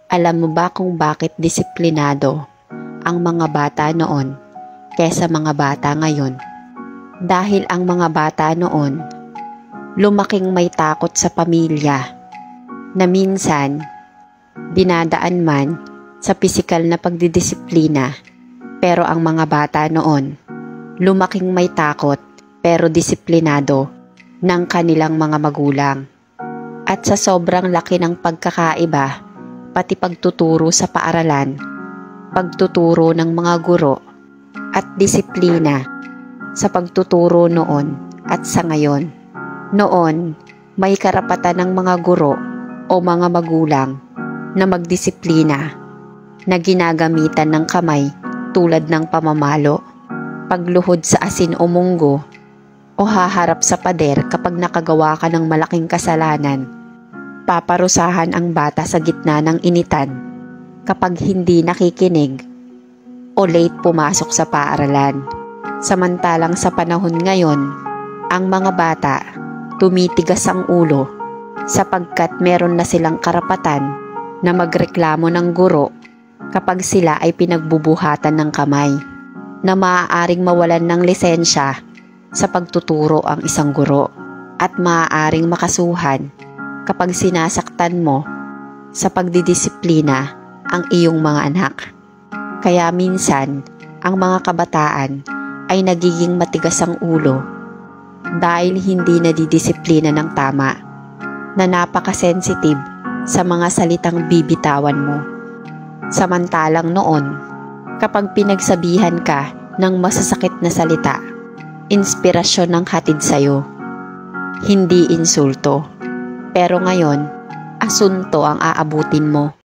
Alam mo ba kung bakit disiplinado ang mga bata noon kaysa mga bata ngayon? Dahil ang mga bata noon, lumaking may takot sa pamilya na minsan dinadaan man sa pisikal na pagdidisiplina. Pero ang mga bata noon, lumaking may takot pero disiplinado ng kanilang mga magulang. At sa sobrang laki ng pagkakaiba, pati pagtuturo sa paaralan, pagtuturo ng mga guro, at disiplina sa pagtuturo noon at sa ngayon. Noon, may karapatan ng mga guro o mga magulang na magdisiplina na ginagamitan ng kamay tulad ng pamamalo, pagluhod sa asin o munggo, o haharap sa pader kapag nakagawa ka ng malaking kasalanan. Paparusahan ang bata sa gitna ng initan kapag hindi nakikinig o late pumasok sa paaralan. Samantalang sa panahon ngayon, ang mga bata tumitigas ang ulo sapagkat meron na silang karapatan na magreklamo ng guro kapag sila ay pinagbubuhatan ng kamay, na maaaring mawalan ng lisensya sa pagtuturo ang isang guro at maaaring makasuhan kapag sinasaktan mo sa pagdidisiplina ang iyong mga anak. Kaya minsan, ang mga kabataan ay nagiging matigas ang ulo dahil hindi nadidisiplina ng tama, na napaka-sensitive sa mga salitang bibitawan mo. Samantalang noon, kapag pinagsabihan ka ng masasakit na salita, inspirasyon ang hatid sa'yo, hindi insulto. Pero ngayon, asunto ang aabutin mo.